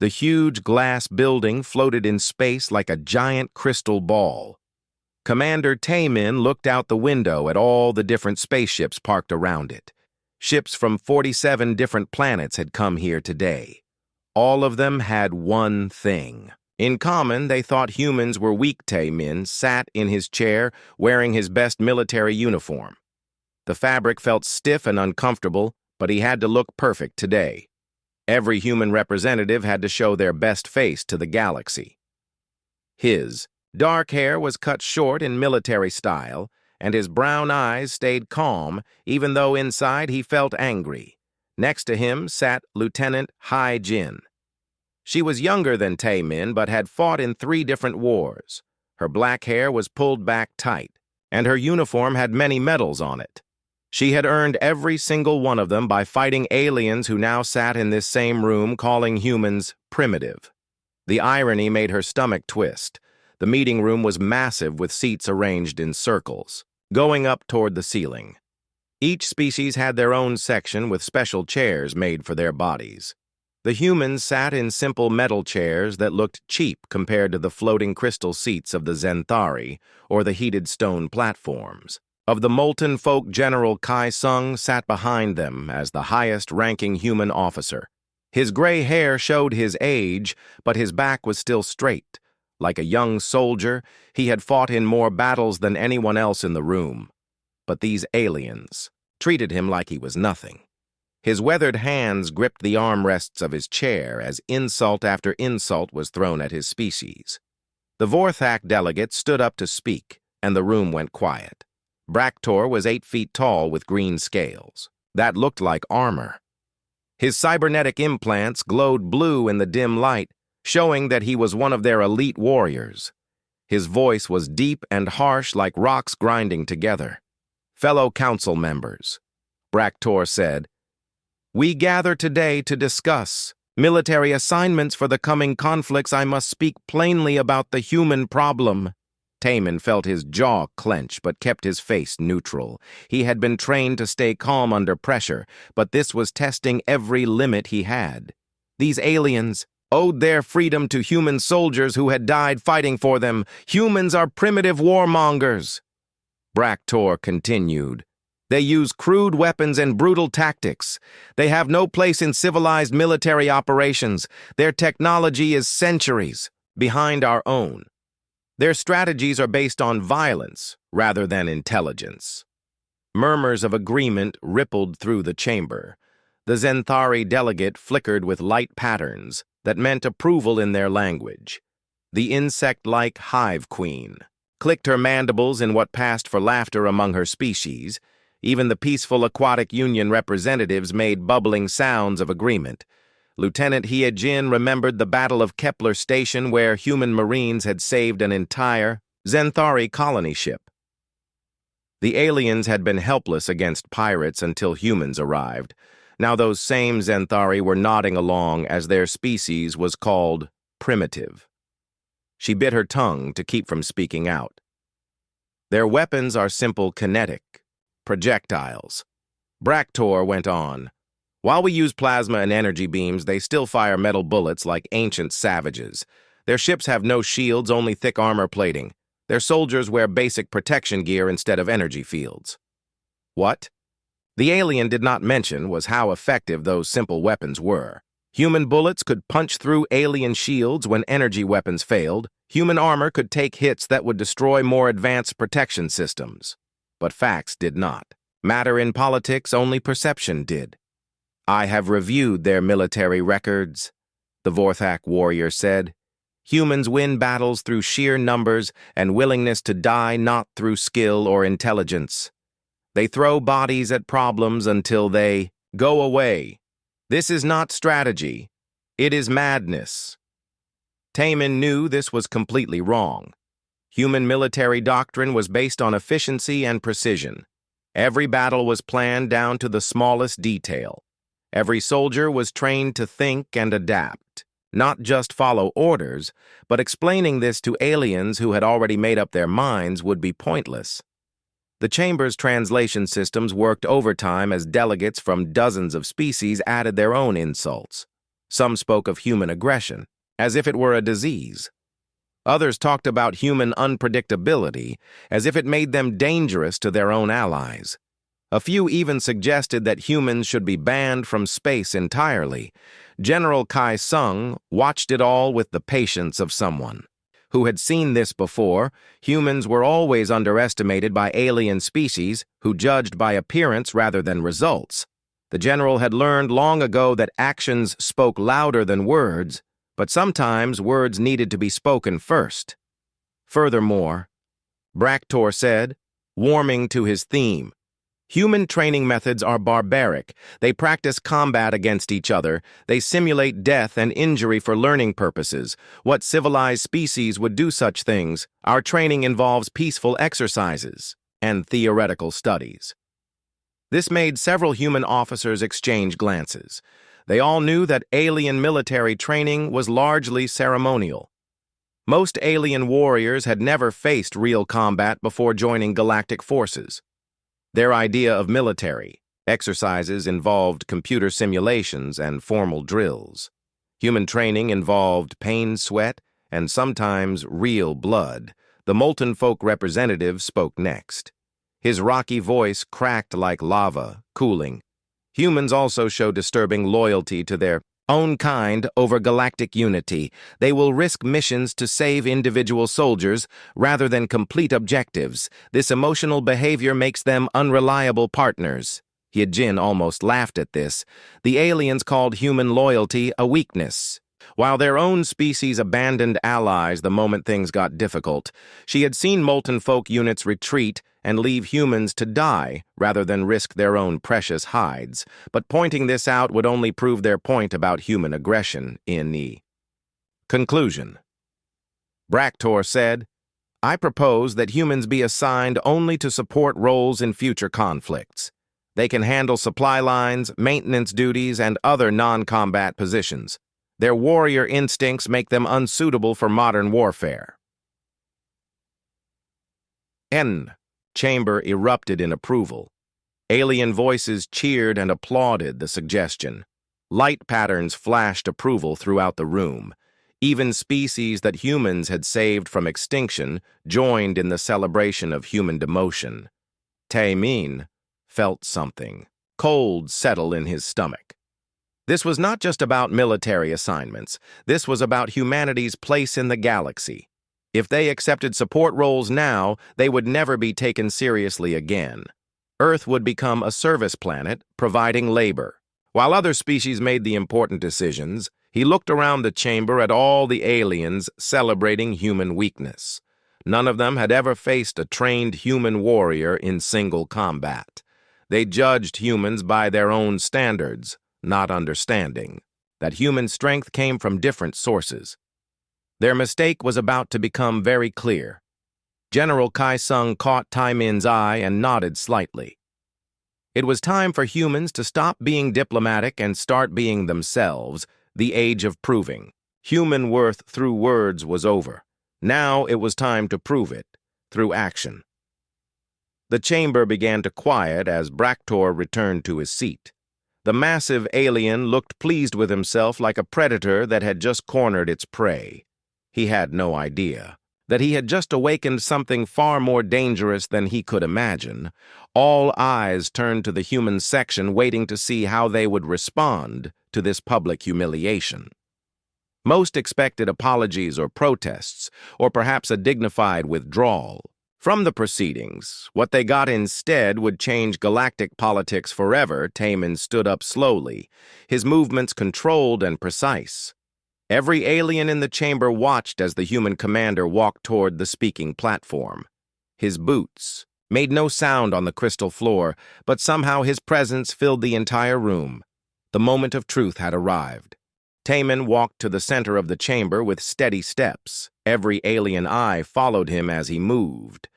The huge glass building floated in space like a giant crystal ball. Commander Taemin looked out the window at all the different spaceships parked around it. Ships from 47 different planets had come here today. All of them had one thing. In common, they thought humans were weak. Taemin sat in his chair, wearing his best military uniform. The fabric felt stiff and uncomfortable, but he had to look perfect today. Every human representative had to show their best face to the galaxy. His dark hair was cut short in military style, and his brown eyes stayed calm, even though inside he felt angry. Next to him sat Lieutenant Hai Jin. She was younger than Taemin, but had fought in 3 different wars. Her black hair was pulled back tight, and her uniform had many medals on it. She had earned every single one of them by fighting aliens who now sat in this same room calling humans primitive. The irony made her stomach twist. The meeting room was massive with seats arranged in circles, going up toward the ceiling. Each species had their own section with special chairs made for their bodies. The humans sat in simple metal chairs that looked cheap compared to the floating crystal seats of the Zenthari or the heated stone platforms. Of the molten folk, General Kai Sung sat behind them as the highest-ranking human officer. His gray hair showed his age, but his back was still straight. Like a young soldier, he had fought in more battles than anyone else in the room. But these aliens treated him like he was nothing. His weathered hands gripped the armrests of his chair as insult after insult was thrown at his species. The Vorthak delegate stood up to speak, and the room went quiet. Braktor was 8 feet tall with green scales. That looked like armor. His cybernetic implants glowed blue in the dim light, showing that he was one of their elite warriors. His voice was deep and harsh like rocks grinding together. "Fellow council members," Braktor said, "we gather today to discuss military assignments for the coming conflicts. I must speak plainly about the human problem." Taemin felt his jaw clench but kept his face neutral. He had been trained to stay calm under pressure, but this was testing every limit he had. These aliens owed their freedom to human soldiers who had died fighting for them. Humans are primitive warmongers. Braktor continued. They use crude weapons and brutal tactics. They have no place in civilized military operations. Their technology is centuries behind our own. Their strategies are based on violence rather than intelligence. Murmurs of agreement rippled through the chamber. The Zenthari delegate flickered with light patterns that meant approval in their language. The insect-like hive queen clicked her mandibles in what passed for laughter among her species. Even the peaceful aquatic union representatives made bubbling sounds of agreement. Lieutenant Hai Jin remembered the Battle of Kepler Station where human marines had saved an entire Zenthari colony ship. The aliens had been helpless against pirates until humans arrived. Now those same Zenthari were nodding along as their species was called primitive. She bit her tongue to keep from speaking out. Their weapons are simple kinetic projectiles. Braktor went on. While we use plasma and energy beams, they still fire metal bullets like ancient savages. Their ships have no shields, only thick armor plating. Their soldiers wear basic protection gear instead of energy fields. What? The alien did not mention was how effective those simple weapons were. Human bullets could punch through alien shields when energy weapons failed. Human armor could take hits that would destroy more advanced protection systems. But facts did not. Matter in politics, only perception did. I have reviewed their military records, the Vorthak warrior said. Humans win battles through sheer numbers and willingness to die, not through skill or intelligence. They throw bodies at problems until they go away. This is not strategy. It is madness. Taemin knew this was completely wrong. Human military doctrine was based on efficiency and precision. Every battle was planned down to the smallest detail. Every soldier was trained to think and adapt, not just follow orders, but explaining this to aliens who had already made up their minds would be pointless. The chamber's translation systems worked overtime as delegates from dozens of species added their own insults. Some spoke of human aggression, as if it were a disease. Others talked about human unpredictability, as if it made them dangerous to their own allies. A few even suggested that humans should be banned from space entirely. General Kai Sung watched it all with the patience of someone who had seen this before. Humans were always underestimated by alien species who judged by appearance rather than results. The general had learned long ago that actions spoke louder than words, but sometimes words needed to be spoken first. Furthermore, Bractor said, warming to his theme, human training methods are barbaric. They practice combat against each other. They simulate death and injury for learning purposes. What civilized species would do such things? Our training involves peaceful exercises and theoretical studies. This made several human officers exchange glances. They all knew that alien military training was largely ceremonial. Most alien warriors had never faced real combat before joining galactic forces. Their idea of military exercises involved computer simulations and formal drills. Human training involved pain, sweat, and sometimes real blood. The Molten Folk representative spoke next. His rocky voice cracked like lava, cooling. Humans also show disturbing loyalty to their own kind over galactic unity. They will risk missions to save individual soldiers rather than complete objectives. This emotional behavior makes them unreliable partners. Hyejin almost laughed at this. The aliens called human loyalty a weakness. While their own species abandoned allies the moment things got difficult, she had seen Molten Folk units retreat and leave humans to die rather than risk their own precious hides. But pointing this out would only prove their point about human aggression in the conclusion. Bractor said, I propose that humans be assigned only to support roles in future conflicts. They can handle supply lines, maintenance duties, and other non-combat positions. Their warrior instincts make them unsuitable for modern warfare. Chamber erupted in approval. Alien voices cheered and applauded the suggestion. Light patterns flashed approval throughout the room. Even species that humans had saved from extinction joined in the celebration of human demotion. Tae-min felt something cold settle in his stomach. This was not just about military assignments. This was about humanity's place in the galaxy. If they accepted support roles now, they would never be taken seriously again. Earth would become a service planet, providing labor. While other species made the important decisions, he looked around the chamber at all the aliens celebrating human weakness. None of them had ever faced a trained human warrior in single combat. They judged humans by their own standards, not understanding that human strength came from different sources. Their mistake was about to become very clear. General Kai Sung caught Tae-min's eye and nodded slightly. It was time for humans to stop being diplomatic and start being themselves. The age of proving human worth through words was over. Now it was time to prove it through action. The chamber began to quiet as Bractor returned to his seat. The massive alien looked pleased with himself like a predator that had just cornered its prey. He had no idea that he had just awakened something far more dangerous than he could imagine. All eyes turned to the human section, waiting to see how they would respond to this public humiliation. Most expected apologies or protests, or perhaps a dignified withdrawal from the proceedings. What they got instead would change galactic politics forever. Tae-min stood up slowly, his movements controlled and precise. Every alien in the chamber watched as the human commander walked toward the speaking platform. His boots made no sound on the crystal floor, but somehow his presence filled the entire room. The moment of truth had arrived. Tae-min walked to the center of the chamber with steady steps. Every alien eye followed him as he moved.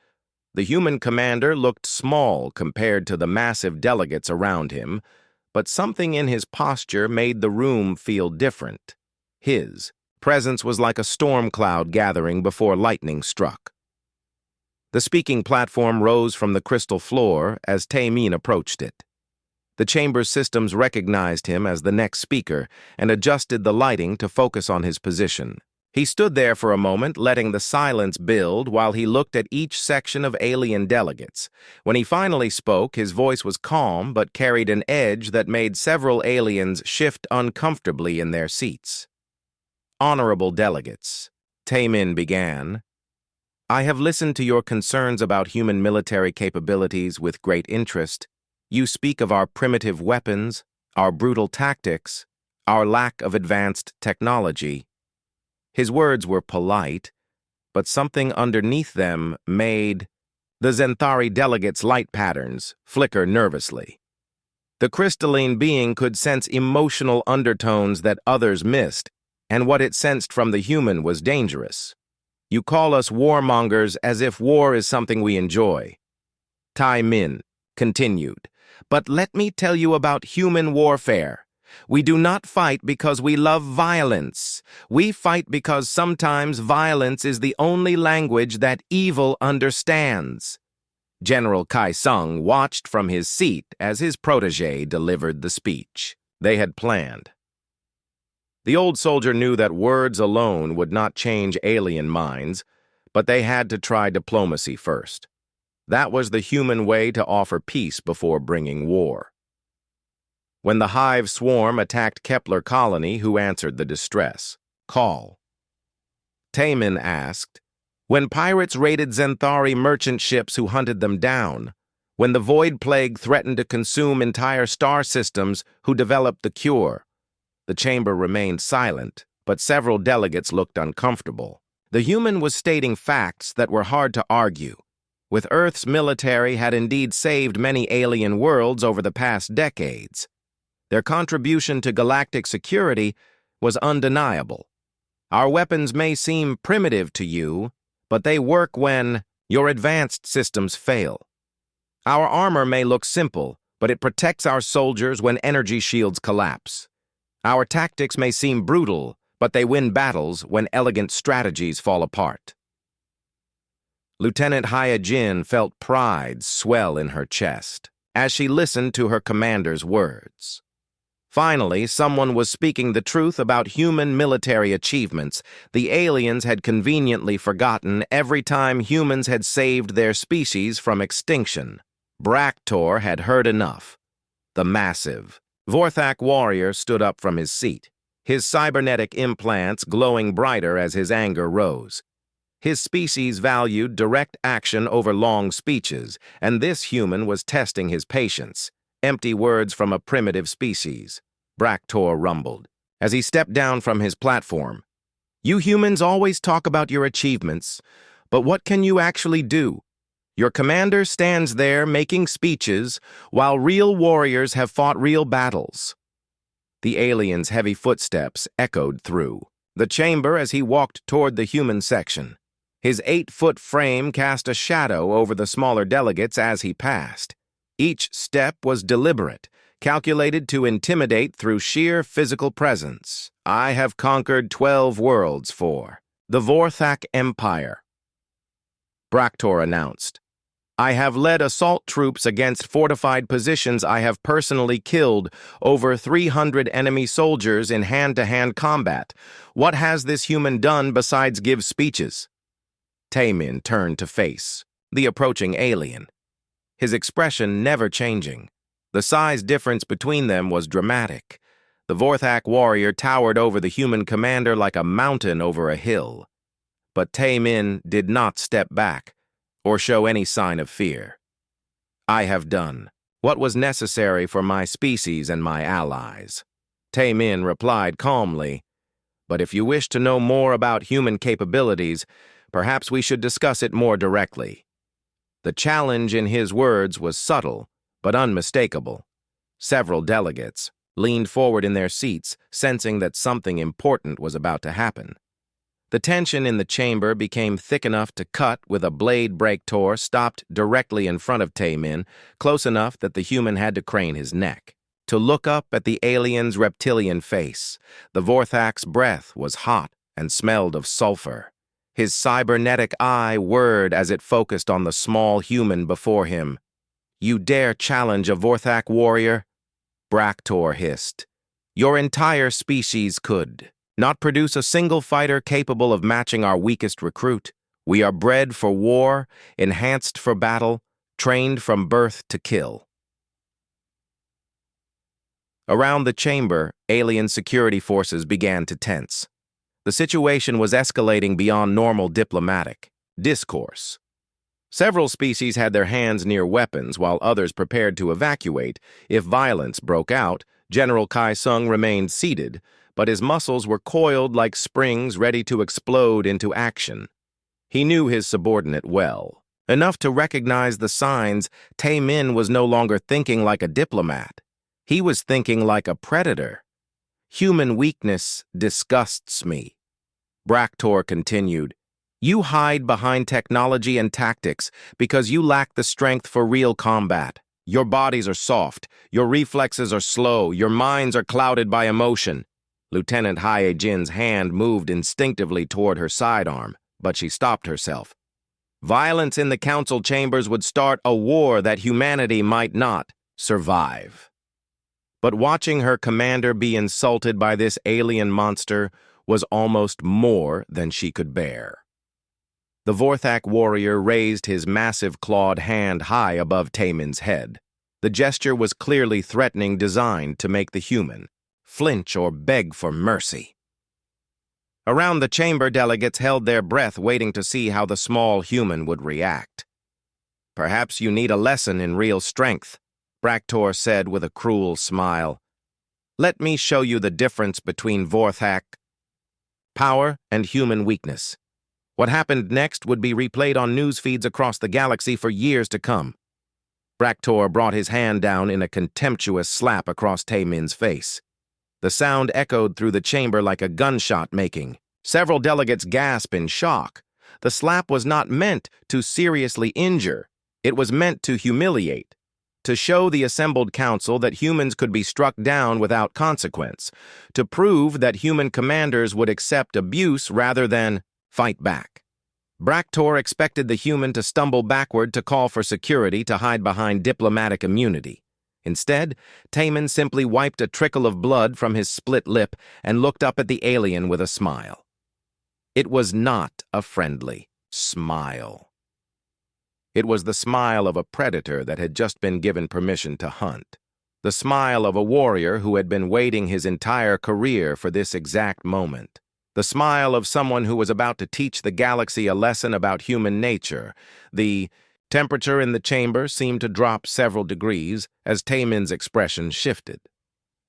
The human commander looked small compared to the massive delegates around him, but something in his posture made the room feel different. His presence was like a storm cloud gathering before lightning struck. The speaking platform rose from the crystal floor as Tae-min approached it. The chamber's systems recognized him as the next speaker and adjusted the lighting to focus on his position. He stood there for a moment, letting the silence build while he looked at each section of alien delegates. When he finally spoke, his voice was calm but carried an edge that made several aliens shift uncomfortably in their seats. "Honorable delegates," Taemin began, "I have listened to your concerns about human military capabilities with great interest. You speak of our primitive weapons, our brutal tactics, our lack of advanced technology." His words were polite, but something underneath them made the Zenthari delegates' light patterns flicker nervously. The crystalline being could sense emotional undertones that others missed, and what it sensed from the human was dangerous. "You call us warmongers as if war is something we enjoy," Tai Min continued. "But let me tell you about human warfare. We do not fight because we love violence. We fight because sometimes violence is the only language that evil understands." General Kai Sung watched from his seat as his protege delivered the speech they had planned. The old soldier knew that words alone would not change alien minds, but they had to try diplomacy first. That was the human way to offer peace before bringing war. When the hive swarm attacked Kepler colony, who answered the distress call? Taemin asked. "When pirates raided Zenthari merchant ships who hunted them down, when the void plague threatened to consume entire star systems, who developed the cure?" The chamber remained silent, but several delegates looked uncomfortable. The human was stating facts that were hard to argue. With Earth's military had indeed saved many alien worlds over the past decades. Their contribution to galactic security was undeniable. "Our weapons may seem primitive to you, but they work when your advanced systems fail. Our armor may look simple, but it protects our soldiers when energy shields collapse. Our tactics may seem brutal, but they win battles when elegant strategies fall apart." Lieutenant Haya Jin felt pride swell in her chest as she listened to her commander's words. Finally, someone was speaking the truth about human military achievements. The aliens had conveniently forgotten every time humans had saved their species from extinction. Braktor had heard enough. The massive Vorthak warrior stood up from his seat, his cybernetic implants glowing brighter as his anger rose. His species valued direct action over long speeches, and this human was testing his patience. Empty words from a primitive species, Braktor rumbled, as he stepped down from his platform. "You humans always talk about your achievements, but what can you actually do? Your commander stands there making speeches, while real warriors have fought real battles." The alien's heavy footsteps echoed through the chamber as he walked toward the human section. His 8-foot frame cast a shadow over the smaller delegates as he passed. Each step was deliberate, calculated to intimidate through sheer physical presence. "I have conquered 12 worlds for the Vorthak Empire," Braktor announced. "I have led assault troops against fortified positions. I have personally killed over 300 enemy soldiers in hand-to-hand combat. What has this human done besides give speeches?" Taemin turned to face the approaching alien, his expression never changing. The size difference between them was dramatic. The Vorthak warrior towered over the human commander like a mountain over a hill. But Taemin did not step back or show any sign of fear. "I have done what was necessary for my species and my allies," Taemin replied calmly. "But if you wish to know more about human capabilities, perhaps we should discuss it more directly." The challenge in his words was subtle, but unmistakable. Several delegates leaned forward in their seats, sensing that something important was about to happen. The tension in the chamber became thick enough to cut with a blade. Braktor stopped directly in front of Taemin, close enough that the human had to crane his neck to look up at the alien's reptilian face. The Vorthak's breath was hot and smelled of sulfur. His cybernetic eye whirred as it focused on the small human before him. "You dare challenge a Vorthak warrior?" Bractor hissed. Your entire species could not produce a single fighter capable of matching our weakest recruit. We are bred for war, enhanced for battle, trained from birth to kill. Around the chamber, alien security forces began to tense. The situation was escalating beyond normal diplomatic discourse. Several species had their hands near weapons while others prepared to evacuate. If violence broke out, General Kai Sung remained seated, but his muscles were coiled like springs ready to explode into action. He knew his subordinate well, enough to recognize the signs. Tae Min was no longer thinking like a diplomat. He was thinking like a predator. Human weakness disgusts me. Bractor continued. You hide behind technology and tactics because you lack the strength for real combat. Your bodies are soft, your reflexes are slow, your minds are clouded by emotion. Lieutenant Hae Jin's hand moved instinctively toward her sidearm, but she stopped herself. Violence in the council chambers would start a war that humanity might not survive. But watching her commander be insulted by this alien monster was almost more than she could bear. The Vorthak warrior raised his massive clawed hand high above Tae Min's head. The gesture was clearly threatening, designed to make the human flinch or beg for mercy. Around the chamber, delegates held their breath, waiting to see how the small human would react. Perhaps you need a lesson in real strength, Bractor said with a cruel smile. Let me show you the difference between Vorthak power and human weakness. What happened next would be replayed on news feeds across the galaxy for years to come. Bractor brought his hand down in a contemptuous slap across Tae Min's face. The sound echoed through the chamber like a gunshot making. Several delegates gasped in shock. The slap was not meant to seriously injure. It was meant to humiliate, to show the assembled council that humans could be struck down without consequence, to prove that human commanders would accept abuse rather than fight back. Bractor expected the human to stumble backward to call for security to hide behind diplomatic immunity. Instead, Tae Min simply wiped a trickle of blood from his split lip and looked up at the alien with a smile. It was not a friendly smile. It was the smile of a predator that had just been given permission to hunt. The smile of a warrior who had been waiting his entire career for this exact moment. The smile of someone who was about to teach the galaxy a lesson about human nature. The temperature in the chamber seemed to drop several degrees as Tae Min's expression shifted.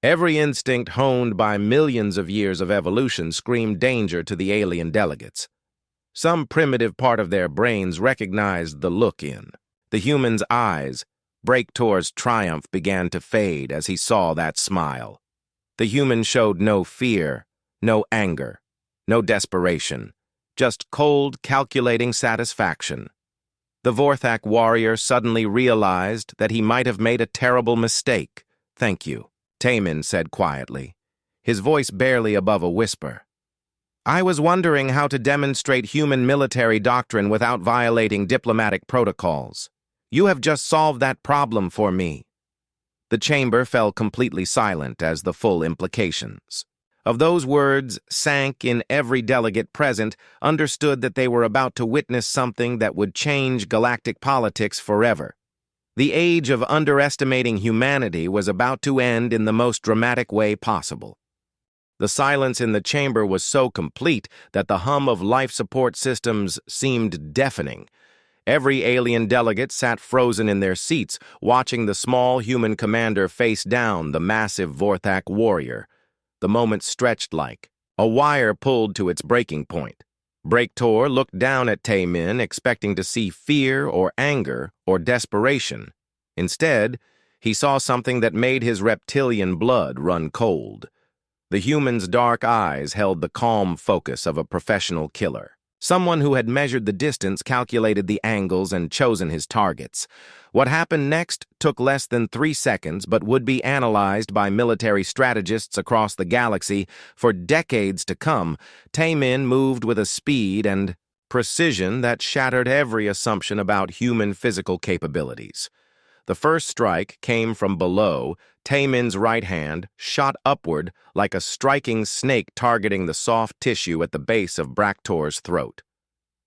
Every instinct honed by millions of years of evolution screamed danger to the alien delegates. Some primitive part of their brains recognized the look in the human's eyes. Bractor's triumph began to fade as he saw that smile. The human showed no fear, no anger, no desperation, just cold, calculating satisfaction. The Vorthak warrior suddenly realized that he might have made a terrible mistake. Thank you, Tae Min said quietly, his voice barely above a whisper. I was wondering how to demonstrate human military doctrine without violating diplomatic protocols. You have just solved that problem for me. The chamber fell completely silent as the full implications of those words sank in. Every delegate present understood that they were about to witness something that would change galactic politics forever. The age of underestimating humanity was about to end in the most dramatic way possible. The silence in the chamber was so complete that the hum of life support systems seemed deafening. Every alien delegate sat frozen in their seats, watching the small human commander face down the massive Vorthak warrior. The moment stretched like a wire pulled to its breaking point. Bractor looked down at Tae Min, expecting to see fear or anger or desperation. Instead, he saw something that made his reptilian blood run cold. The human's dark eyes held the calm focus of a professional killer. Someone who had measured the distance, calculated the angles, and chosen his targets. What happened next took less than 3 seconds, but would be analyzed by military strategists across the galaxy for decades to come. Tae Min moved with a speed and precision that shattered every assumption about human physical capabilities. The first strike came from below. Taemin's right hand shot upward like a striking snake targeting the soft tissue at the base of Braktor's throat.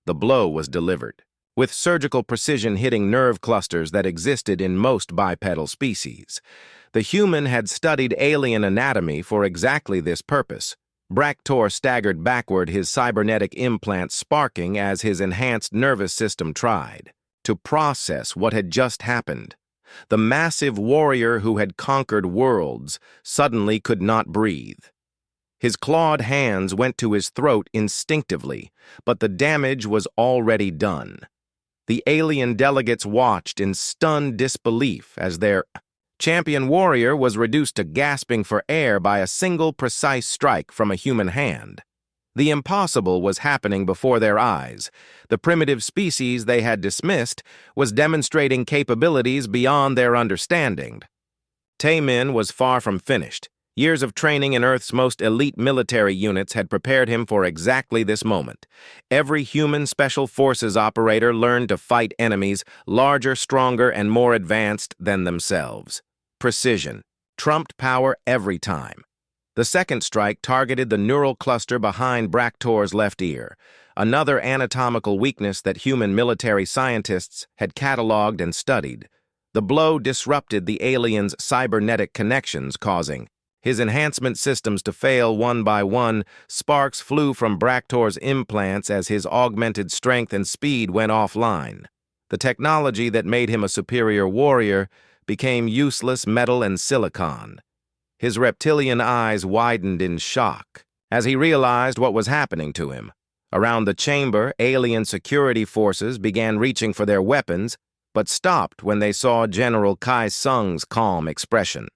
The blow was delivered, with surgical precision hitting nerve clusters that existed in most bipedal species. The human had studied alien anatomy for exactly this purpose. Braktor staggered backward, his cybernetic implants sparking as his enhanced nervous system tried to process what had just happened. The massive warrior who had conquered worlds suddenly could not breathe. His clawed hands went to his throat instinctively, but the damage was already done. The alien delegates watched in stunned disbelief as their champion warrior was reduced to gasping for air by a single precise strike from a human hand. The impossible was happening before their eyes. The primitive species they had dismissed was demonstrating capabilities beyond their understanding. Taemin was far from finished. Years of training in Earth's most elite military units had prepared him for exactly this moment. Every human special forces operator learned to fight enemies larger, stronger, and more advanced than themselves. Precision trumped power every time. The second strike targeted the neural cluster behind Braktor's left ear, another anatomical weakness that human military scientists had cataloged and studied. The blow disrupted the alien's cybernetic connections, causing his enhancement systems to fail one by one. Sparks flew from Braktor's implants as his augmented strength and speed went offline. The technology that made him a superior warrior became useless metal and silicon. His reptilian eyes widened in shock as he realized what was happening to him. Around the chamber, alien security forces began reaching for their weapons, but stopped when they saw General Kai Sung's calm expression.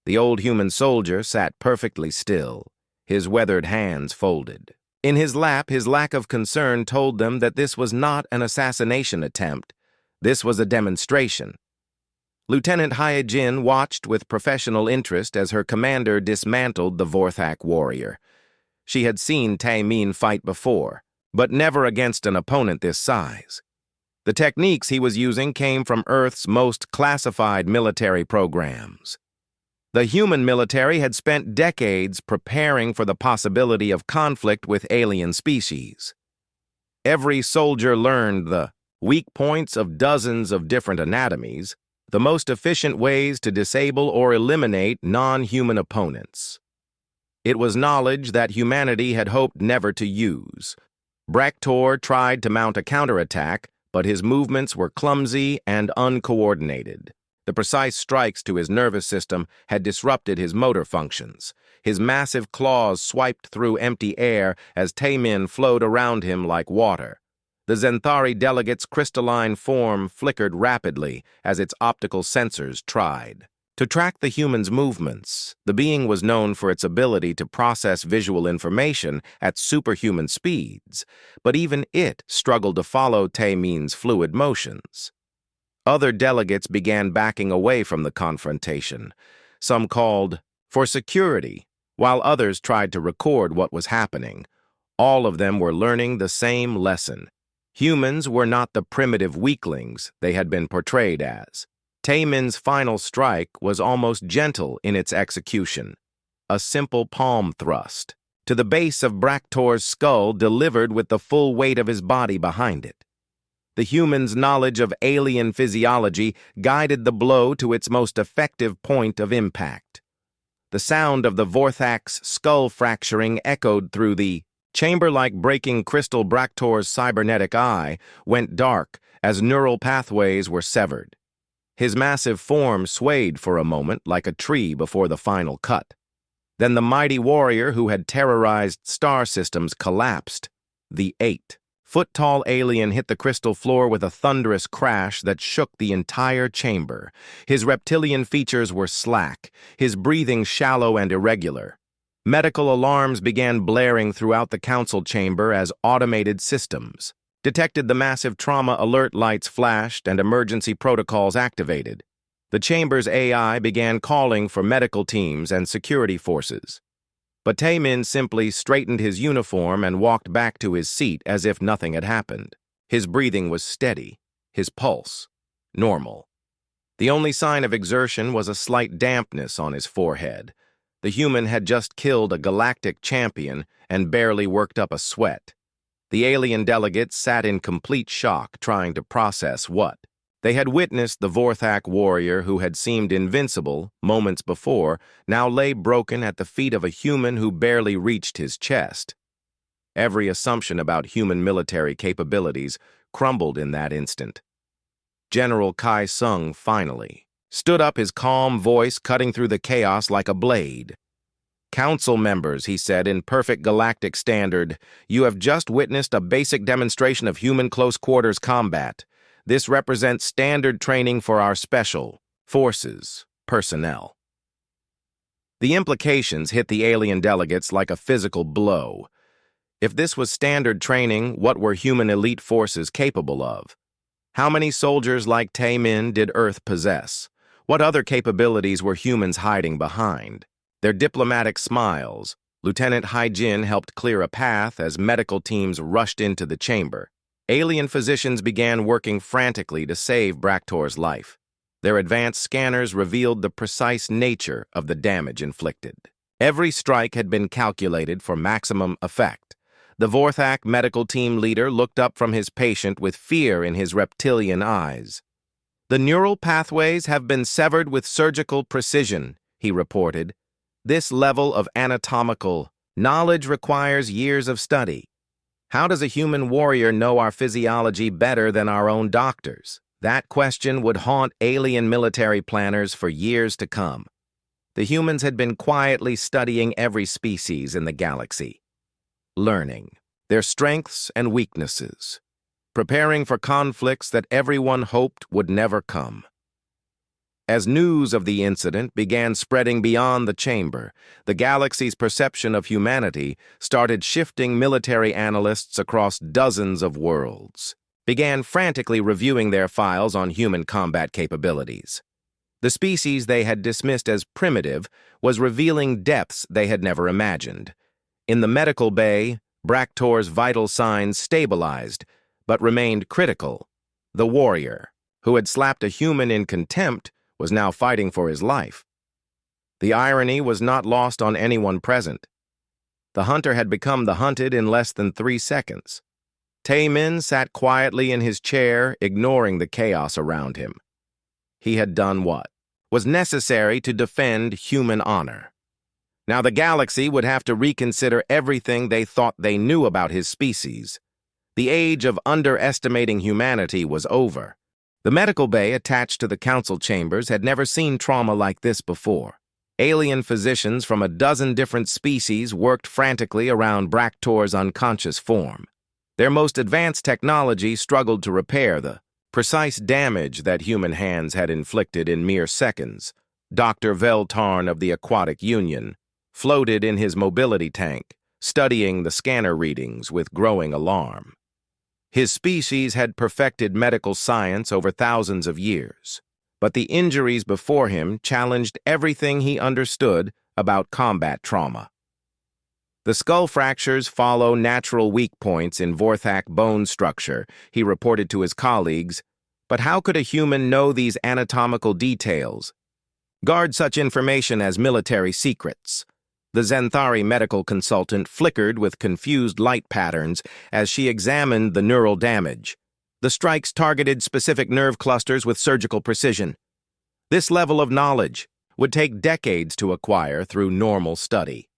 The old human soldier sat perfectly still, his weathered hands folded. In his lap, his lack of concern told them that this was not an assassination attempt. This was a demonstration. Lieutenant Hyejin watched with professional interest as her commander dismantled the Vorthak warrior. She had seen Taemin fight before, but never against an opponent this size. The techniques he was using came from Earth's most classified military programs. The human military had spent decades preparing for the possibility of conflict with alien species. Every soldier learned the weak points of dozens of different anatomies, the most efficient ways to disable or eliminate non-human opponents. It was knowledge that humanity had hoped never to use. Braktor tried to mount a counterattack, but his movements were clumsy and uncoordinated. The precise strikes to his nervous system had disrupted his motor functions. His massive claws swiped through empty air as Taemin flowed around him like water. The Zenthari delegate's crystalline form flickered rapidly as its optical sensors tried to track the human's movements. The being was known for its ability to process visual information at superhuman speeds, but even it struggled to follow Taemin's fluid motions. Other delegates began backing away from the confrontation. Some called for security, while others tried to record what was happening. All of them were learning the same lesson. Humans were not the primitive weaklings they had been portrayed as. Taemin's final strike was almost gentle in its execution, a simple palm thrust to the base of Braktor's skull delivered with the full weight of his body behind it. The human's knowledge of alien physiology guided the blow to its most effective point of impact. The sound of the Vorthak's skull fracturing echoed through the chamber like breaking crystal. Braktor's cybernetic eye went dark as neural pathways were severed. His massive form swayed for a moment like a tree before the final cut. Then the mighty warrior who had terrorized star systems collapsed. The 8-foot-tall alien hit the crystal floor with a thunderous crash that shook the entire chamber. His reptilian features were slack, his breathing shallow and irregular. Medical alarms began blaring throughout the council chamber as automated systems detected. The massive trauma alert lights flashed and emergency protocols activated. The chamber's AI began calling for medical teams and security forces. But Taemin simply straightened his uniform and walked back to his seat as if nothing had happened. His breathing was steady, his pulse normal. The only sign of exertion was a slight dampness on his forehead. The human had just killed a galactic champion and barely worked up a sweat. The alien delegates sat in complete shock, trying to process what they had witnessed. The Vorthak warrior who had seemed invincible moments before now lay broken at the feet of a human who barely reached his chest. Every assumption about human military capabilities crumbled in that instant. General Kai Sung finally stood up, his calm voice cutting through the chaos like a blade. "Council members," he said in perfect galactic standard, "you have just witnessed a basic demonstration of human close-quarters combat. This represents standard training for our special forces personnel." The implications hit the alien delegates like a physical blow. If this was standard training, what were human elite forces capable of? How many soldiers like Tae-min did Earth possess? What other capabilities were humans hiding behind? Their diplomatic smiles, Lieutenant Hai-jin helped clear a path as medical teams rushed into the chamber. Alien physicians began working frantically to save Braktor's life. Their advanced scanners revealed the precise nature of the damage inflicted. Every strike had been calculated for maximum effect. The Vorthak medical team leader looked up from his patient with fear in his reptilian eyes. "The neural pathways have been severed with surgical precision," he reported. "This level of anatomical knowledge requires years of study. How does a human warrior know our physiology better than our own doctors?" That question would haunt alien military planners for years to come. The humans had been quietly studying every species in the galaxy, learning their strengths and weaknesses, preparing for conflicts that everyone hoped would never come. As news of the incident began spreading beyond the chamber, the galaxy's perception of humanity started shifting. Military analysts across dozens of worlds began frantically reviewing their files on human combat capabilities. The species they had dismissed as primitive was revealing depths they had never imagined. In the medical bay, Braktor's vital signs stabilized, but remained critical. The warrior, who had slapped a human in contempt, was now fighting for his life. The irony was not lost on anyone present. The hunter had become the hunted in less than 3 seconds. Tae-min sat quietly in his chair, ignoring the chaos around him. He had done what was necessary to defend human honor. Now the galaxy would have to reconsider everything they thought they knew about his species. The age of underestimating humanity was over. The medical bay attached to the council chambers had never seen trauma like this before. Alien physicians from a dozen different species worked frantically around Braktor's unconscious form. Their most advanced technology struggled to repair the precise damage that human hands had inflicted in mere seconds. Dr. Veltarn of the Aquatic Union floated in his mobility tank, studying the scanner readings with growing alarm. His species had perfected medical science over thousands of years, but the injuries before him challenged everything he understood about combat trauma. The skull fractures follow natural weak points in Vorthak bone structure, he reported to his colleagues, but how could a human know these anatomical details? Guard such information as military secrets. The Xanthari medical consultant flickered with confused light patterns as she examined the neural damage. The strikes targeted specific nerve clusters with surgical precision. This level of knowledge would take decades to acquire through normal study.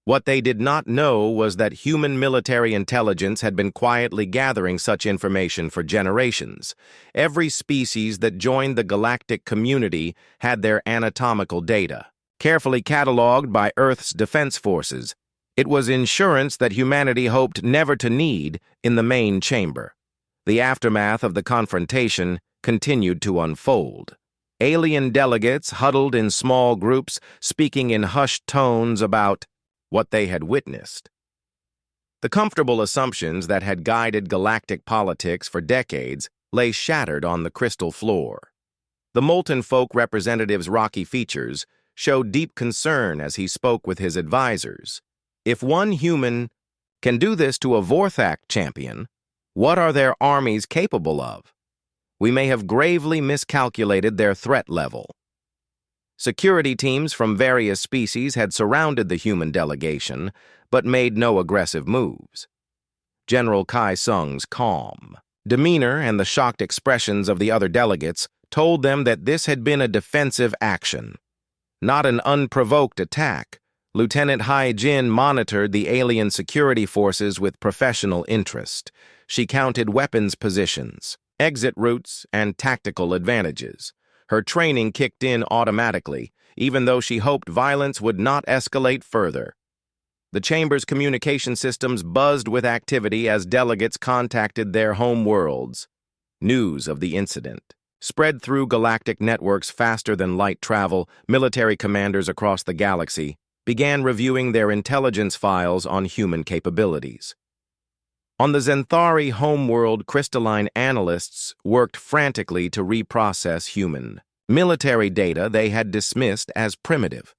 What they did not know was that human military intelligence had been quietly gathering such information for generations. Every species that joined the galactic community had their anatomical data, carefully cataloged by Earth's defense forces. It was insurance that humanity hoped never to need in the main chamber. The aftermath of the confrontation continued to unfold. Alien delegates huddled in small groups, speaking in hushed tones about what they had witnessed. The comfortable assumptions that had guided galactic politics for decades lay shattered on the crystal floor. The Molten Folk representative's rocky features showed deep concern as he spoke with his advisors. If one human can do this to a Vorthak champion, what are their armies capable of? We may have gravely miscalculated their threat level. Security teams from various species had surrounded the human delegation, but made no aggressive moves. General Kai Sung's calm demeanor and the shocked expressions of the other delegates told them that this had been a defensive action, not an unprovoked attack. Lieutenant Hai Jin monitored the alien security forces with professional interest. She counted weapons positions, exit routes, and tactical advantages. Her training kicked in automatically, even though she hoped violence would not escalate further. The chamber's communication systems buzzed with activity as delegates contacted their home worlds. News of the incident spread through galactic networks faster than light travel. Military commanders across the galaxy began reviewing their intelligence files on human capabilities. On the Zenthari homeworld, crystalline analysts worked frantically to reprocess human military data they had dismissed as primitive.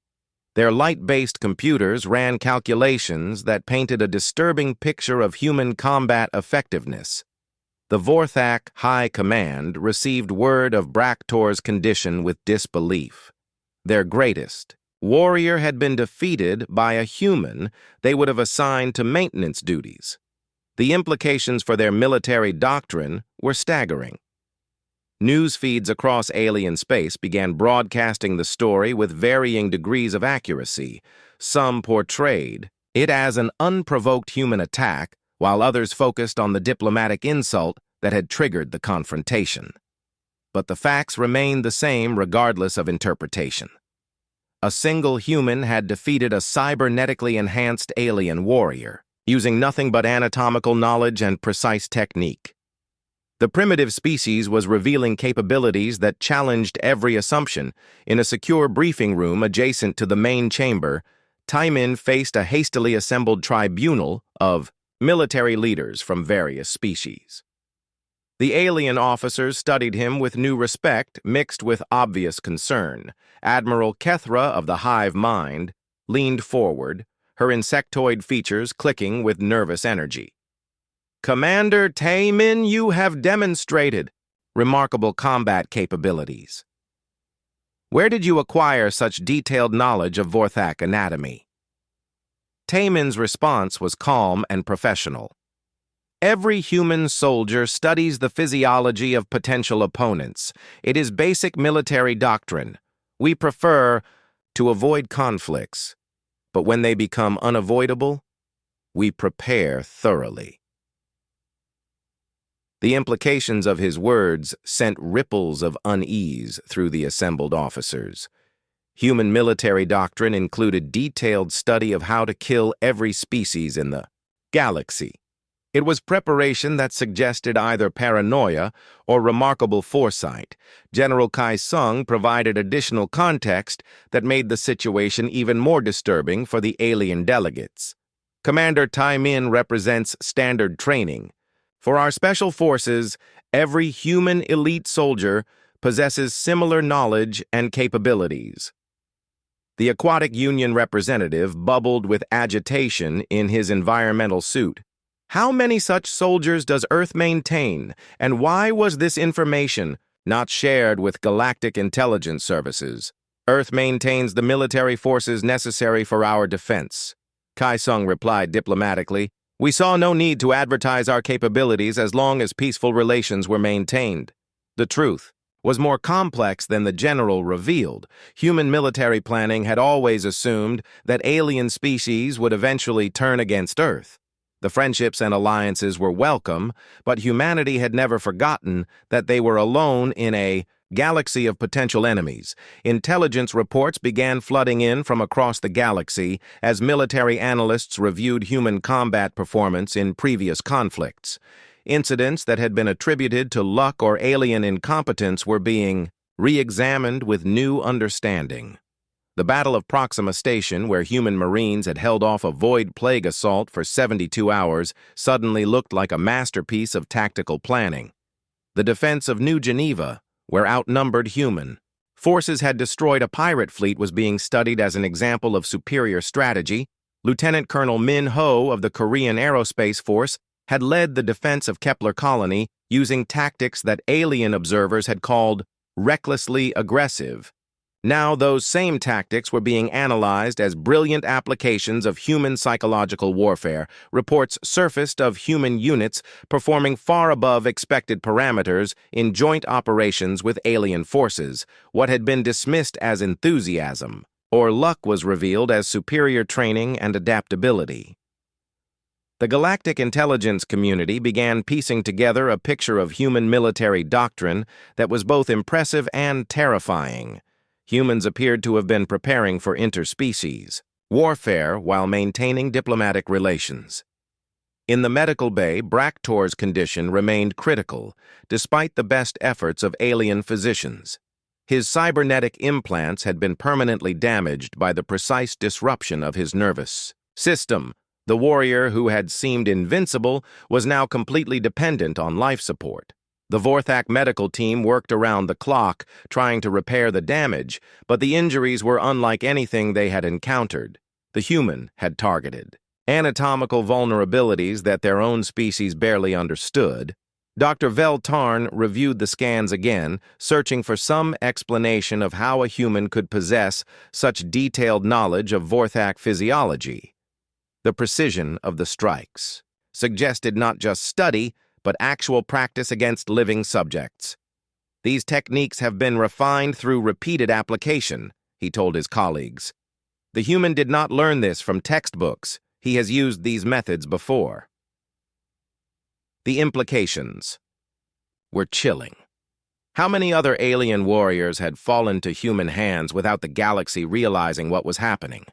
Their light-based computers ran calculations that painted a disturbing picture of human combat effectiveness. The Vorthak High Command received word of Braktor's condition with disbelief. Their greatest warrior had been defeated by a human they would have assigned to maintenance duties. The implications for their military doctrine were staggering. News feeds across alien space began broadcasting the story with varying degrees of accuracy. Some portrayed it as an unprovoked human attack, while others focused on the diplomatic insult that had triggered the confrontation. But the facts remained the same regardless of interpretation. A single human had defeated a cybernetically enhanced alien warrior, using nothing but anatomical knowledge and precise technique. The primitive species was revealing capabilities that challenged every assumption. In a secure briefing room adjacent to the main chamber, Taimin faced a hastily assembled tribunal of military leaders from various species. The alien officers studied him with new respect mixed with obvious concern. Admiral Kethra of the Hive Mind leaned forward, her insectoid features clicking with nervous energy. Commander Taimin, you have demonstrated remarkable combat capabilities. Where did you acquire such detailed knowledge of Vorthak anatomy? Taimin's response was calm and professional. Every human soldier studies the physiology of potential opponents. It is basic military doctrine. We prefer to avoid conflicts, but when they become unavoidable, we prepare thoroughly. The implications of his words sent ripples of unease through the assembled officers. Human military doctrine included detailed study of how to kill every species in the galaxy. It was preparation that suggested either paranoia or remarkable foresight. General Kai Sung provided additional context that made the situation even more disturbing for the alien delegates. Commander Taimin represents standard training. For our special forces, every human elite soldier possesses similar knowledge and capabilities. The Aquatic Union representative bubbled with agitation in his environmental suit. How many such soldiers does Earth maintain, and why was this information not shared with Galactic intelligence services? Earth maintains the military forces necessary for our defense. Kai Sung replied diplomatically. We saw no need to advertise our capabilities as long as peaceful relations were maintained. The truth was more complex than the general revealed. Human military planning had always assumed that alien species would eventually turn against Earth. The friendships and alliances were welcome, but humanity had never forgotten that they were alone in a galaxy of potential enemies. Intelligence reports began flooding in from across the galaxy as military analysts reviewed human combat performance in previous conflicts. Incidents that had been attributed to luck or alien incompetence were being re-examined with new understanding. The Battle of Proxima Station, where human Marines had held off a void plague assault for 72 hours, suddenly looked like a masterpiece of tactical planning. The defense of New Geneva, where outnumbered human forces had destroyed a pirate fleet, was being studied as an example of superior strategy. Lieutenant Colonel Min Ho of the Korean Aerospace Force had led the defense of Kepler colony using tactics that alien observers had called recklessly aggressive. Now those same tactics were being analyzed as brilliant applications of human psychological warfare. Reports surfaced of human units performing far above expected parameters in joint operations with alien forces. What had been dismissed as enthusiasm or luck was revealed as superior training and adaptability. The Galactic intelligence community began piecing together a picture of human military doctrine that was both impressive and terrifying. Humans appeared to have been preparing for interspecies warfare while maintaining diplomatic relations. In the medical bay, Braktor's condition remained critical, despite the best efforts of alien physicians. His cybernetic implants had been permanently damaged by the precise disruption of his nervous system. The warrior who had seemed invincible was now completely dependent on life support. The Vorthak medical team worked around the clock, trying to repair the damage, but the injuries were unlike anything they had encountered. The human had targeted anatomical vulnerabilities that their own species barely understood. Dr. Veltarn reviewed the scans again, searching for some explanation of how a human could possess such detailed knowledge of Vorthak physiology. The precision of the strikes suggested not just study, but actual practice against living subjects. These techniques have been refined through repeated application, he told his colleagues. The human did not learn this from textbooks. He has used these methods before. The implications were chilling. How many other alien warriors had fallen to human hands without the galaxy realizing what was happening?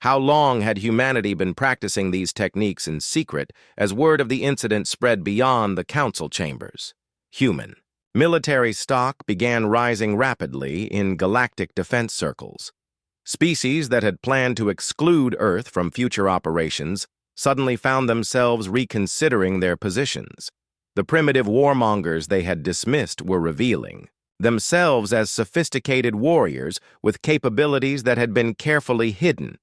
How long had humanity been practicing these techniques in secret as word of the incident spread beyond the council chambers? Human military stock began rising rapidly in galactic defense circles. Species that had planned to exclude Earth from future operations suddenly found themselves reconsidering their positions. The primitive warmongers they had dismissed were revealing themselves as sophisticated warriors with capabilities that had been carefully hidden.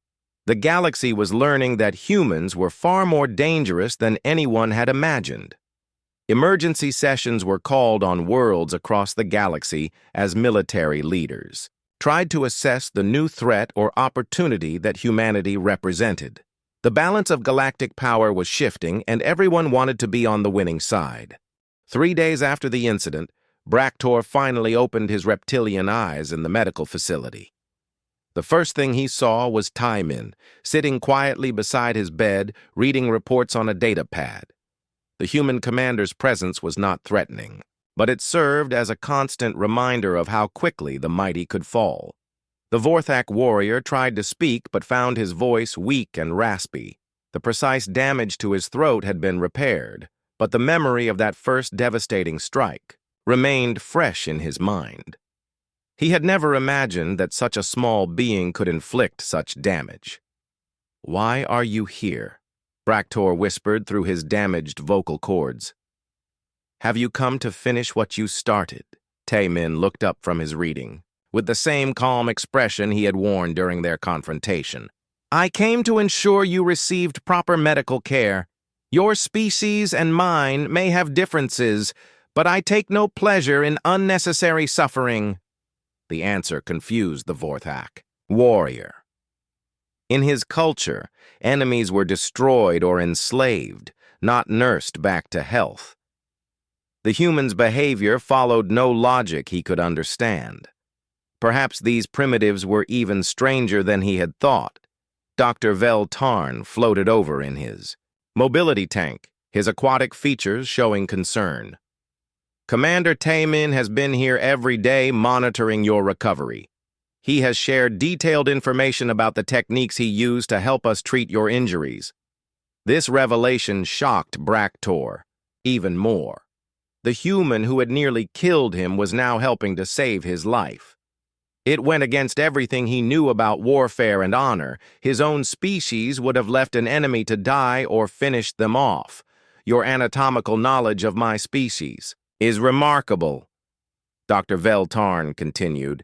The galaxy was learning that humans were far more dangerous than anyone had imagined. Emergency sessions were called on worlds across the galaxy as military leaders tried to assess the new threat or opportunity that humanity represented. The balance of galactic power was shifting, and everyone wanted to be on the winning side. 3 days after the incident, Braktor finally opened his reptilian eyes in the medical facility. The first thing he saw was Taimin, sitting quietly beside his bed, reading reports on a data pad. The human commander's presence was not threatening, but it served as a constant reminder of how quickly the mighty could fall. The Vorthak warrior tried to speak but found his voice weak and raspy. The precise damage to his throat had been repaired, but the memory of that first devastating strike remained fresh in his mind. He had never imagined that such a small being could inflict such damage. "Why are you here?" Braktor whispered through his damaged vocal cords. "Have you come to finish what you started?" Taimin looked up from his reading, with the same calm expression he had worn during their confrontation. "I came to ensure you received proper medical care. Your species and mine may have differences, but I take no pleasure in unnecessary suffering." The answer confused the Vorthak warrior. In his culture, enemies were destroyed or enslaved, not nursed back to health. The human's behavior followed no logic he could understand. Perhaps these primitives were even stranger than he had thought. Dr. Veltarn floated over in his mobility tank, his aquatic features showing concern. "Commander Taimin has been here every day monitoring your recovery. He has shared detailed information about the techniques he used to help us treat your injuries." This revelation shocked Braktor even more. The human who had nearly killed him was now helping to save his life. It went against everything he knew about warfare and honor. His own species would have left an enemy to die or finished them off. "Your anatomical knowledge of my species is remarkable," Dr. Veltarn continued.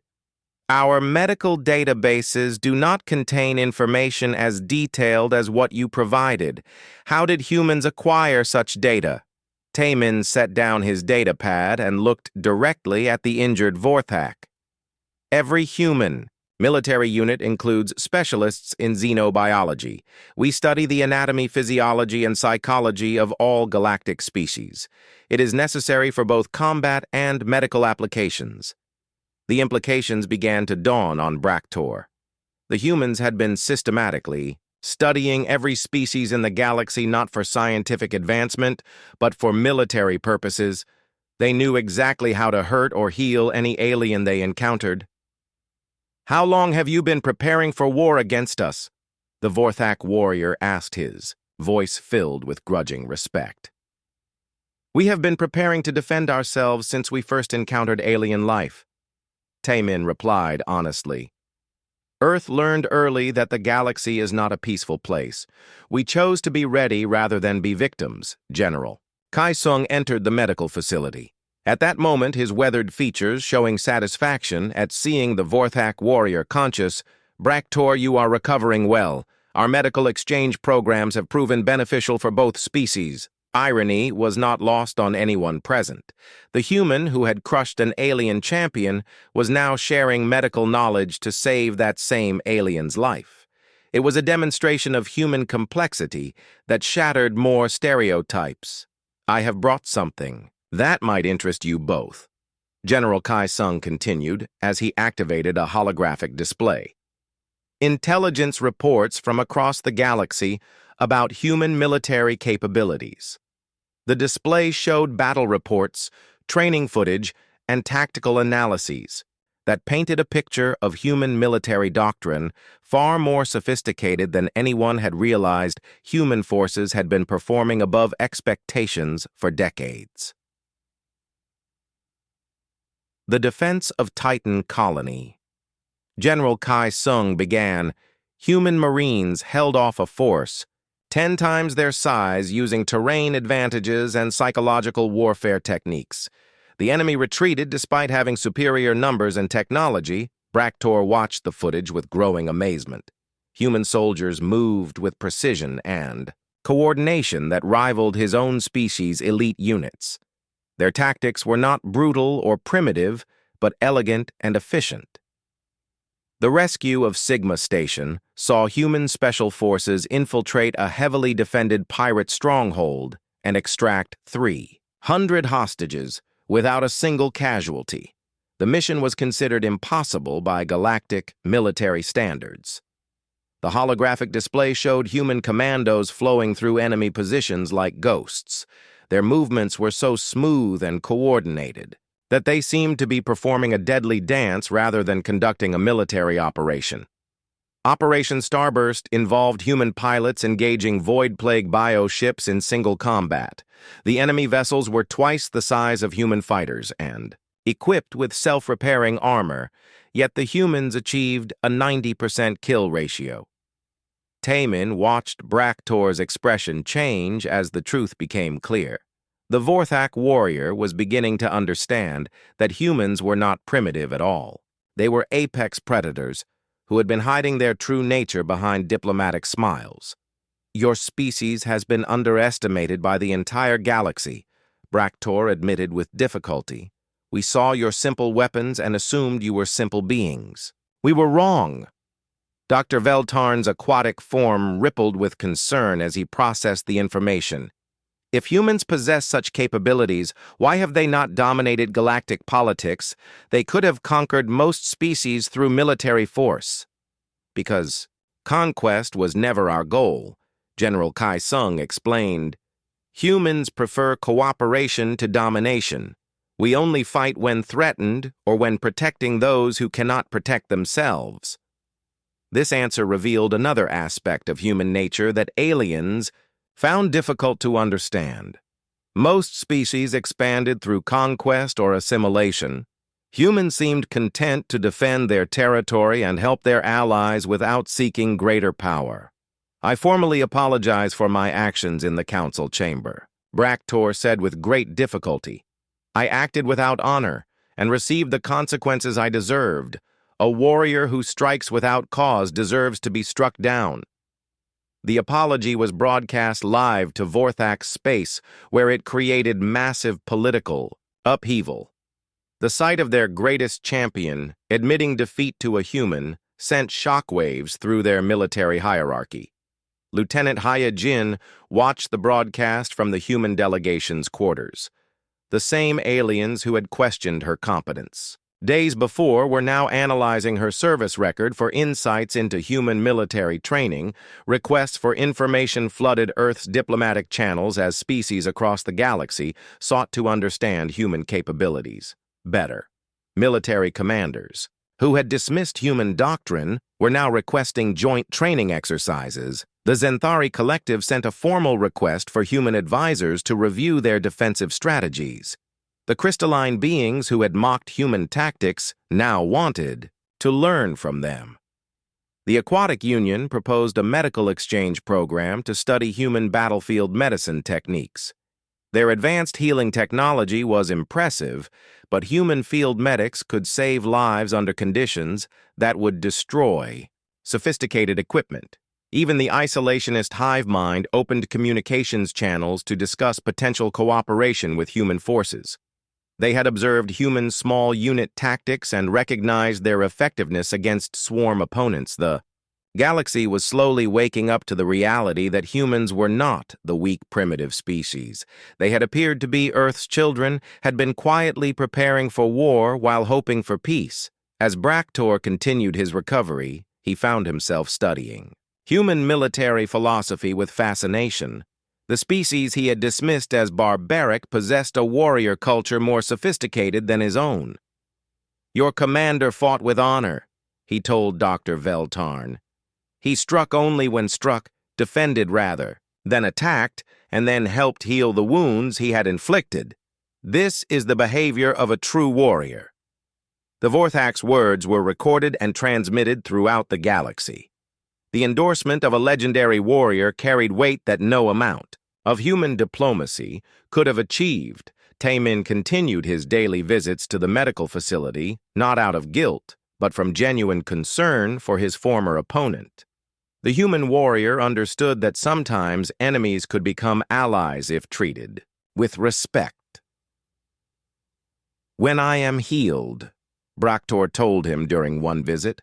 Our medical databases do not contain information as detailed as what you provided. How did humans acquire such data? Taemin set down his datapad and looked directly at the injured Vorthak. Every human military unit includes specialists in xenobiology. We study the anatomy, physiology, and psychology of all galactic species. It is necessary for both combat and medical applications. The implications began to dawn on Bractor. The humans had been systematically studying every species in the galaxy not for scientific advancement, but for military purposes. They knew exactly how to hurt or heal any alien they encountered. "How long have you been preparing for war against us?" the Vorthak warrior asked, his voice filled with grudging respect. "We have been preparing to defend ourselves since we first encountered alien life," Taemin replied honestly. "Earth learned early that the galaxy is not a peaceful place. We chose to be ready rather than be victims, General." Kai Sung entered the medical facility. At that moment, his weathered features showing satisfaction at seeing the Vorthak warrior conscious. "Bractor, you are recovering well. Our medical exchange programs have proven beneficial for both species." Irony was not lost on anyone present. The human who had crushed an alien champion was now sharing medical knowledge to save that same alien's life. It was a demonstration of human complexity that shattered more stereotypes. "I have brought something that might interest you both," General Kai Sung continued as he activated a holographic display. "Intelligence reports from across the galaxy about human military capabilities." The display showed battle reports, training footage, and tactical analyses that painted a picture of human military doctrine far more sophisticated than anyone had realized. Human forces had been performing above expectations for decades. The defense of Titan Colony. General Kai Sung began. Human Marines held off a force 10 times their size using terrain advantages and psychological warfare techniques. The enemy retreated despite having superior numbers and technology. Bractor watched the footage with growing amazement. Human soldiers moved with precision and coordination that rivaled his own species' elite units. Their tactics were not brutal or primitive, but elegant and efficient. The rescue of Sigma Station saw human special forces infiltrate a heavily defended pirate stronghold and extract 300 hostages without a single casualty. The mission was considered impossible by galactic military standards. The holographic display showed human commandos flowing through enemy positions like ghosts. Their movements were so smooth and coordinated that they seemed to be performing a deadly dance rather than conducting a military operation. Operation Starburst involved human pilots engaging Void Plague bioships in single combat. The enemy vessels were twice the size of human fighters and equipped with self-repairing armor, yet the humans achieved a 90% kill ratio. Taemin watched Bractor's expression change as the truth became clear. The Vorthak warrior was beginning to understand that humans were not primitive at all. They were apex predators who had been hiding their true nature behind diplomatic smiles. "Your species has been underestimated by the entire galaxy," Bractor admitted with difficulty. "We saw your simple weapons and assumed you were simple beings. We were wrong." Dr. Veltarn's aquatic form rippled with concern as he processed the information. If humans possess such capabilities, why have they not dominated galactic politics? They could have conquered most species through military force. "Because conquest was never our goal," General Kai Sung explained. "Humans prefer cooperation to domination. We only fight when threatened or when protecting those who cannot protect themselves." This answer revealed another aspect of human nature that aliens found difficult to understand. Most species expanded through conquest or assimilation. Humans seemed content to defend their territory and help their allies without seeking greater power. "I formally apologize for my actions in the council chamber," Bractor said with great difficulty. "I acted without honor and received the consequences I deserved. A warrior who strikes without cause deserves to be struck down. The apology was broadcast live to Vorthak's space, where it created massive political upheaval. The sight of their greatest champion admitting defeat to a human sent shockwaves through their military hierarchy. Lieutenant Haya Jin watched the broadcast from the human delegation's quarters. The same aliens who had questioned her competence days before were now analyzing her service record for insights into human military training. Requests for information flooded Earth's diplomatic channels as species across the galaxy sought to understand human capabilities better. Military commanders, who had dismissed human doctrine, were now requesting joint training exercises. The Zenthari Collective sent a formal request for human advisors to review their defensive strategies. The crystalline beings who had mocked human tactics now wanted to learn from them. The Aquatic Union proposed a medical exchange program to study human battlefield medicine techniques. Their advanced healing technology was impressive, but human field medics could save lives under conditions that would destroy sophisticated equipment. Even the isolationist hive mind opened communications channels to discuss potential cooperation with human forces. They had observed human small unit tactics and recognized their effectiveness against swarm opponents. The galaxy was slowly waking up to the reality that humans were not the weak primitive species. They had appeared to be Earth's children, had been quietly preparing for war while hoping for peace. As Bractor continued his recovery, he found himself studying human military philosophy with fascination. The species he had dismissed as barbaric possessed a warrior culture more sophisticated than his own. "Your commander fought with honor," he told Dr. Veltarn. "He struck only when struck, defended rather, then attacked, and then helped heal the wounds he had inflicted. This is the behavior of a true warrior." The Vorthak's words were recorded and transmitted throughout the galaxy. The endorsement of a legendary warrior carried weight that no amount of human diplomacy could have achieved. Taemin continued his daily visits to the medical facility, not out of guilt, but from genuine concern for his former opponent. The human warrior understood that sometimes enemies could become allies if treated with respect. "When I am healed," Bractor told him during one visit,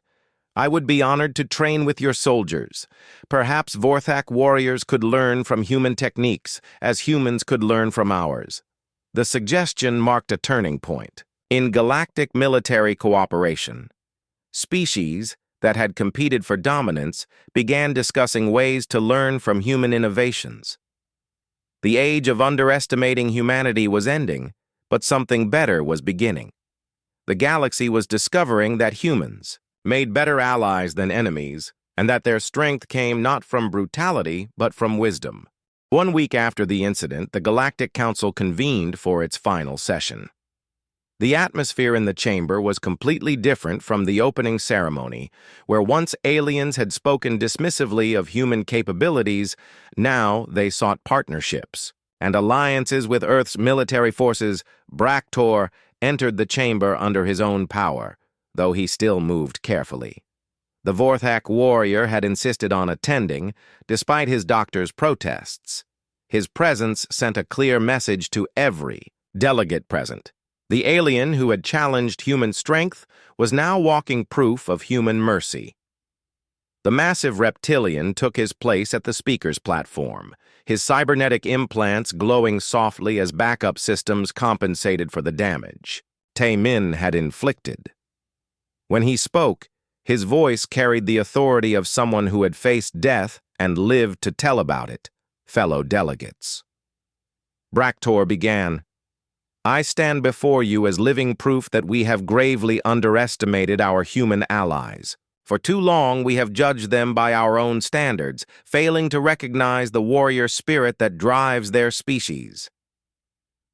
"I would be honored to train with your soldiers. Perhaps Vorthak warriors could learn from human techniques, as humans could learn from ours." The suggestion marked a turning point in galactic military cooperation. Species that had competed for dominance began discussing ways to learn from human innovations. The age of underestimating humanity was ending, but something better was beginning. The galaxy was discovering that humans made better allies than enemies, and that their strength came not from brutality, but from wisdom. 1 week after the incident, the Galactic Council convened for its final session. The atmosphere in the chamber was completely different from the opening ceremony, where once aliens had spoken dismissively of human capabilities, now they sought partnerships and alliances with Earth's military forces. Bractor entered the chamber under his own power, though he still moved carefully. The Vorthak warrior had insisted on attending, despite his doctor's protests. His presence sent a clear message to every delegate present. The alien who had challenged human strength was now walking proof of human mercy. The massive reptilian took his place at the speaker's platform, his cybernetic implants glowing softly as backup systems compensated for the damage Taemin had inflicted. When he spoke, his voice carried the authority of someone who had faced death and lived to tell about it. Fellow delegates. Bractor began, "I stand before you as living proof that we have gravely underestimated our human allies. For too long we have judged them by our own standards, failing to recognize the warrior spirit that drives their species."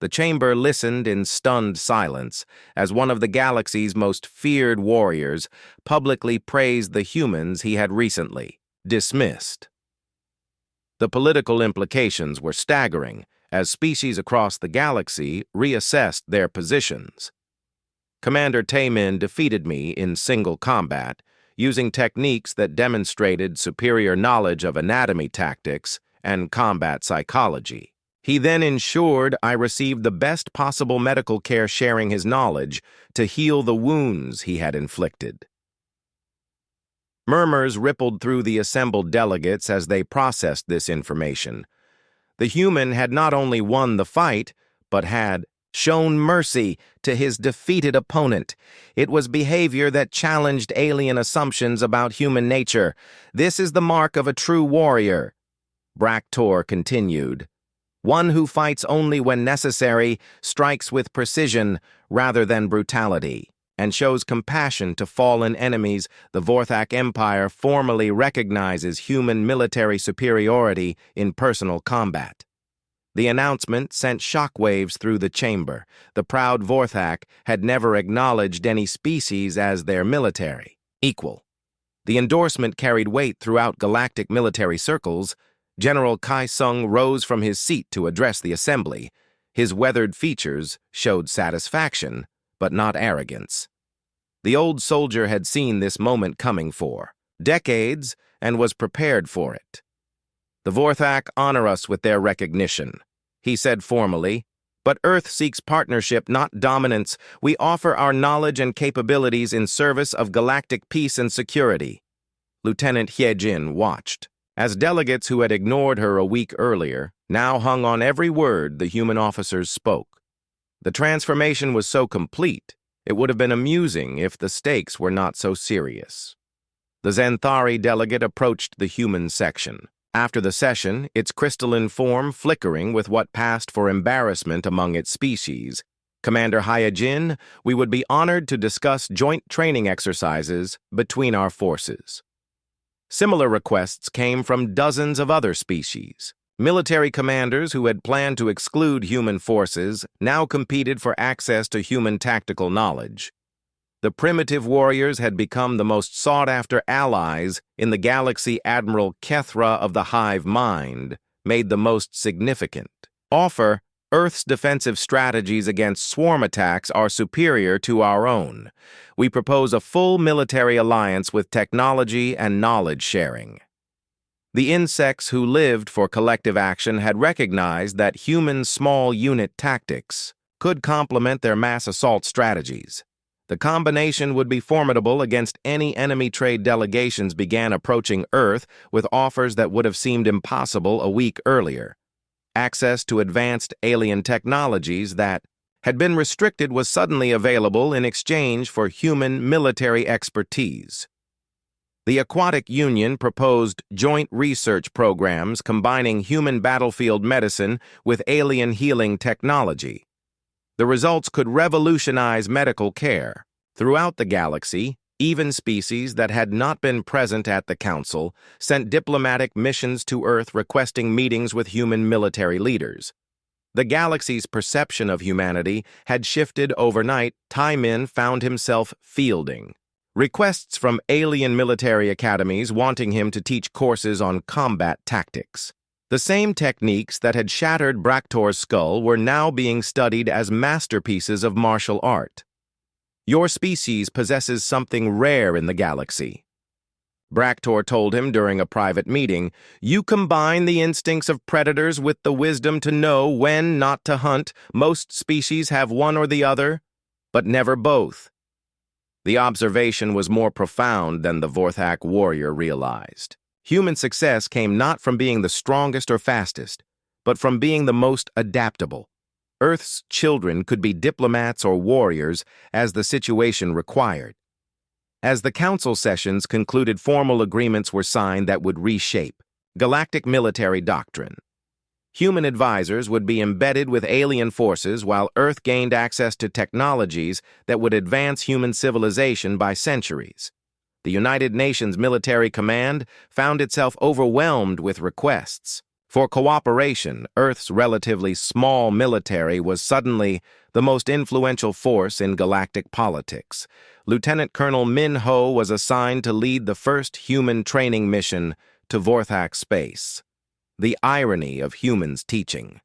The chamber listened in stunned silence as one of the galaxy's most feared warriors publicly praised the humans he had recently dismissed. The political implications were staggering as species across the galaxy reassessed their positions. Commander Taemin defeated me in single combat, using techniques that demonstrated superior knowledge of anatomy tactics and combat psychology. He then ensured I received the best possible medical care, sharing his knowledge to heal the wounds he had inflicted. Murmurs rippled through the assembled delegates as they processed this information. The human had not only won the fight, but had shown mercy to his defeated opponent. It was behavior that challenged alien assumptions about human nature. This is the mark of a true warrior. Bractor continued. One who fights only when necessary, strikes with precision rather than brutality, and shows compassion to fallen enemies. The Vorthak Empire formally recognizes human military superiority in personal combat. The announcement sent shockwaves through the chamber. The proud Vorthak had never acknowledged any species as their military equal. The endorsement carried weight throughout galactic military circles. General Kai Sung rose from his seat to address the assembly. His weathered features showed satisfaction, but not arrogance. The old soldier had seen this moment coming for decades and was prepared for it. The Vorthak honor us with their recognition, he said formally, but Earth seeks partnership, not dominance. We offer our knowledge and capabilities in service of galactic peace and security. Lieutenant Hyejin watched, as delegates who had ignored her a week earlier now hung on every word the human officers spoke. The transformation was so complete, it would have been amusing if the stakes were not so serious. The Xanthari delegate approached the human section. After the session, its crystalline form flickering with what passed for embarrassment among its species, Commander Hyejin, we would be honored to discuss joint training exercises between our forces. Similar requests came from dozens of other species. Military commanders who had planned to exclude human forces now competed for access to human tactical knowledge. The primitive warriors had become the most sought-after allies in the galaxy. Admiral Kethra of the Hive Mind made the most significant offer. Earth's defensive strategies against swarm attacks are superior to our own. We propose a full military alliance with technology and knowledge sharing. The insects who lived for collective action had recognized that human small unit tactics could complement their mass assault strategies. The combination would be formidable against any enemy. Trade delegations began approaching Earth with offers that would have seemed impossible a week earlier. Access to advanced alien technologies that had been restricted was suddenly available in exchange for human military expertise. The Aquatic Union proposed joint research programs combining human battlefield medicine with alien healing technology. The results could revolutionize medical care. Throughout the galaxy, even species that had not been present at the Council sent diplomatic missions to Earth requesting meetings with human military leaders. The galaxy's perception of humanity had shifted overnight. Taemin found himself fielding requests from alien military academies wanting him to teach courses on combat tactics. The same techniques that had shattered Bractor's skull were now being studied as masterpieces of martial art. Your species possesses something rare in the galaxy, Bractor told him during a private meeting. You combine the instincts of predators with the wisdom to know when not to hunt. Most species have one or the other, but never both. The observation was more profound than the Vorthak warrior realized. Human success came not from being the strongest or fastest, but from being the most adaptable. Earth's children could be diplomats or warriors as the situation required. As the council sessions concluded, formal agreements were signed that would reshape galactic military doctrine. Human advisors would be embedded with alien forces while Earth gained access to technologies that would advance human civilization by centuries. The United Nations Military Command found itself overwhelmed with requests for cooperation. Earth's relatively small military was suddenly the most influential force in galactic politics. Lieutenant Colonel Min Ho was assigned to lead the first human training mission to Vorthak space. The irony of humans teaching.